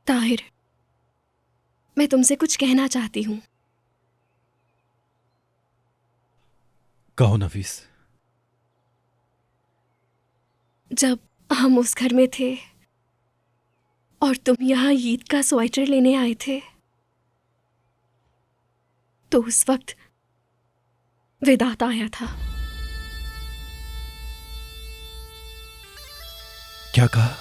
ताहिर, मैं तुमसे कुछ कहना चाहती हूँ। कहो नफीस। जब हम उस घर में थे और तुम यहाँ ईद का स्वेटर लेने आए थे, तो उस वक्त वेदांत आया था। क्या कहा?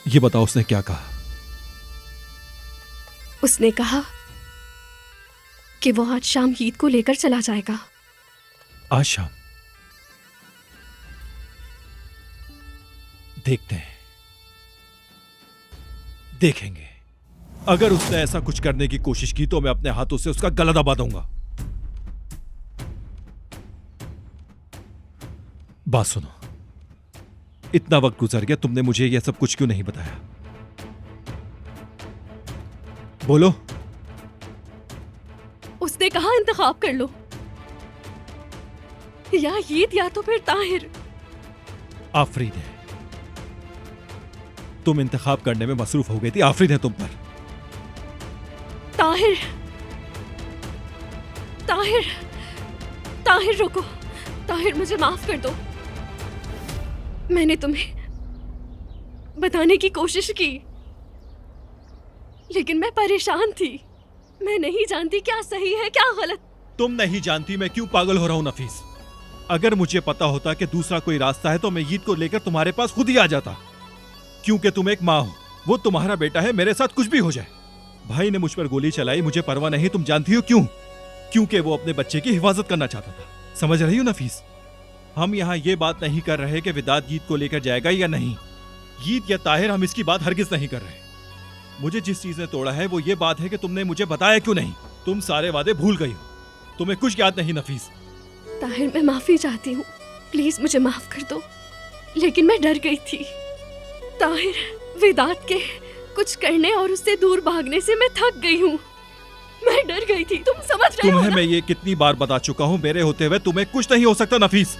ये बताओ, उसने क्या कहा? उसने कहा कि वो आज शाम ईद को लेकर चला जाएगा। आज शाम? देखते हैं, देखेंगे। अगर उसने ऐसा कुछ करने की कोशिश की तो मैं अपने हाथों से उसका गला दबा दूंगा। बात सुनो, इतना वक्त गुजर गया, तुमने मुझे यह सब कुछ क्यों नहीं बताया? बोलो। उसने कहा इंतखाब कर लो, या ईद या तो फिर ताहिर। आफरीन है, तुम इंतखाब करने में मसरूफ हो गई थी। आफरीन है तुम पर। ताहिर, ताहिर, ताहिर रुको। ताहिर, मुझे माफ कर दो। मैंने तुम्हें बताने की कोशिश की, लेकिन मैं परेशान थी। मैं नहीं जानती क्या सही है क्या गलत। तुम नहीं जानती मैं क्यों पागल हो रहा हूं नफीस। अगर मुझे पता होता कि दूसरा कोई रास्ता है तो मैं ईद को लेकर तुम्हारे पास खुद ही आ जाता। क्योंकि तुम एक माँ हो, वो तुम्हारा बेटा है, मेरे साथ कुछ भी हो जाए। भाई ने मुझ पर गोली चलाई, मुझे परवाह नहीं। तुम जानती हो क्यों? क्योंकि वो अपने बच्चे की हिफाजत करना चाहता था। समझ रही हो नफीस? हम यहाँ ये बात नहीं कर रहे कि वेदांत ईद को लेकर जाएगा या नहीं। ईद या ताहिर, हम इसकी बात हरगिज नहीं कर रहे। मुझे जिस चीज ने तोड़ा है वो ये बात है कि तुमने मुझे बताया क्यों नहीं। तुम सारे वादे भूल गई हो, तुम्हें कुछ याद नहीं नफीस। ताहिर, मैं माफी चाहती हूँ, प्लीज मुझे माफ कर दो। लेकिन मैं डर गई थी। ताहिर, वेदांत के कुछ करने और उससे दूर भागने से मैं थक गई हूँ। मैं डर गई थी, तुम समझ रहे हो तुम्हें ना? मैं ये कितनी बार बता चुका हूँ, मेरे होते हुए तुम्हें कुछ नहीं हो सकता नफीस।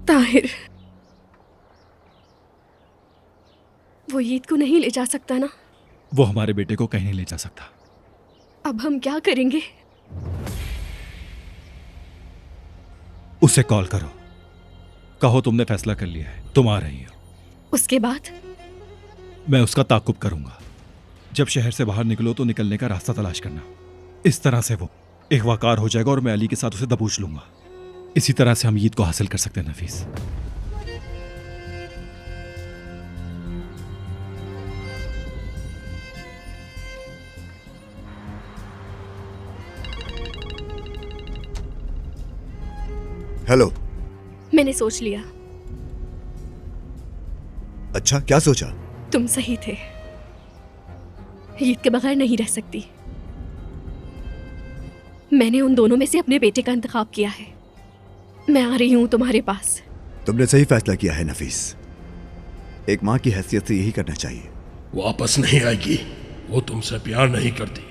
ताहिर, वो ईद को नहीं ले जा सकता ना? वो हमारे बेटे को कहीं नहीं ले जा सकता। अब हम क्या करेंगे? उसे कॉल करो, कहो तुमने फैसला कर लिया है, तुम आ रही हो। उसके बाद? मैं उसका ताकुब करूंगा। जब शहर से बाहर निकलो तो निकलने का रास्ता तलाश करना। इस तरह से वो इख्वाकार हो जाएगा और मैं अली के साथ उसे दबोच लूंगा। इसी तरह से हम ईद को हासिल कर सकते हैं नफीस। हेलो। मैंने सोच लिया। अच्छा, क्या सोचा? तुम सही थे, ईद के बगैर नहीं रह सकती। मैंने उन दोनों में से अपने बेटे का इंतखाब किया है। मैं आ रही हूँ तुम्हारे पास। तुमने सही फैसला किया है नफीस। एक माँ की हैसियत से यही करना चाहिए। वापस नहीं आएगी। वो तुमसे प्यार नहीं करती।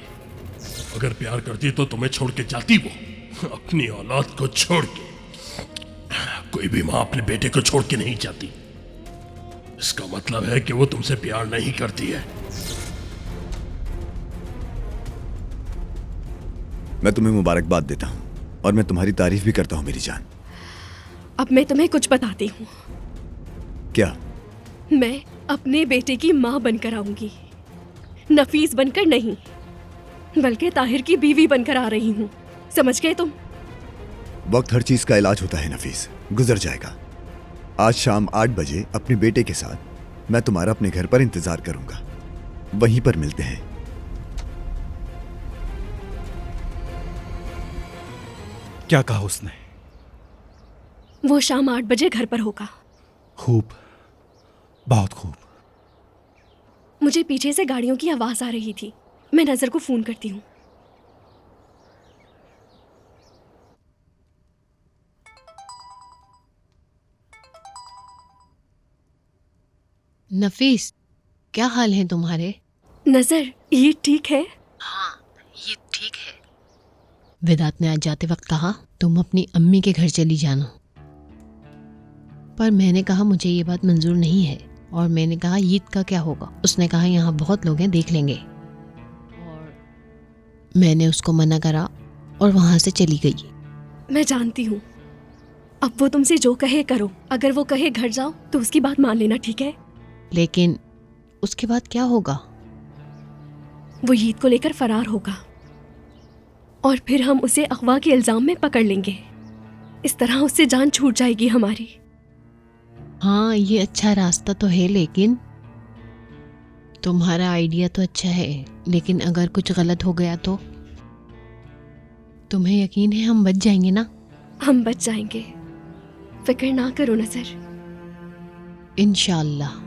अगर प्यार करती तो तुम्हें छोड़ के जाती वो, अपनी औलाद को छोड़ के। कोई भी माँ अपने बेटे को छोड़ के नहीं जाती। इसका मतलब है कि वो तुमसे प्यार नहीं करती है। मैं तुम्हें मुबारकबाद देता हूँ और मैं तुम्हारी तारीफ भी करता हूँ मेरी जान। अब मैं तुम्हें कुछ बताती हूँ। क्या? मैं अपने बेटे की माँ बनकर आऊंगी, नफीस बनकर नहीं, बल्कि ताहिर की बीवी बनकर आ रही हूँ। समझ गए तुम? वक्त हर चीज का इलाज होता है नफीस, गुजर जाएगा। आज शाम 8 बजे अपने बेटे के साथ मैं तुम्हारा अपने घर पर इंतजार करूंगा। वहीं पर मिलते हैं। क्या कहा उसने? वो शाम 8 बजे घर पर होगा। खूब, बहुत खूब। मुझे पीछे से गाड़ियों की आवाज आ रही थी। मैं नजर को फोन करती हूँ। नफीस, क्या हाल है तुम्हारे? नजर, ये ठीक है? हाँ, ये ठीक है। वेदांत ने आज जाते वक्त कहा तुम अपनी अम्मी के घर चली जाना, पर मैंने कहा मुझे ये बात मंजूर नहीं है, और मैंने कहा ईद का क्या होगा? उसने कहा यहाँ बहुत लोग हैं, देख लेंगे, और मैंने उसको मना करा और वहाँ से चली गई। मैं जानती हूँ। अब वो तुमसे जो कहे करो। अगर वो कहे घर जाओ तो उसकी बात मान लेना, ठीक है? लेकिन उसके बाद क्या होगा? वो ईद को लेकर फरार होगा और फिर हम उसे अगवा के इल्जाम में पकड़ लेंगे। इस तरह उससे जान छूट जाएगी हमारी। हाँ, ये अच्छा रास्ता तो है, लेकिन तुम्हारा आइडिया तो अच्छा है, लेकिन अगर कुछ गलत हो गया तो? तुम्हें यकीन है हम बच जाएंगे ना? हम बच जाएंगे, फिक्र ना करो नजर। इंशाअल्लाह।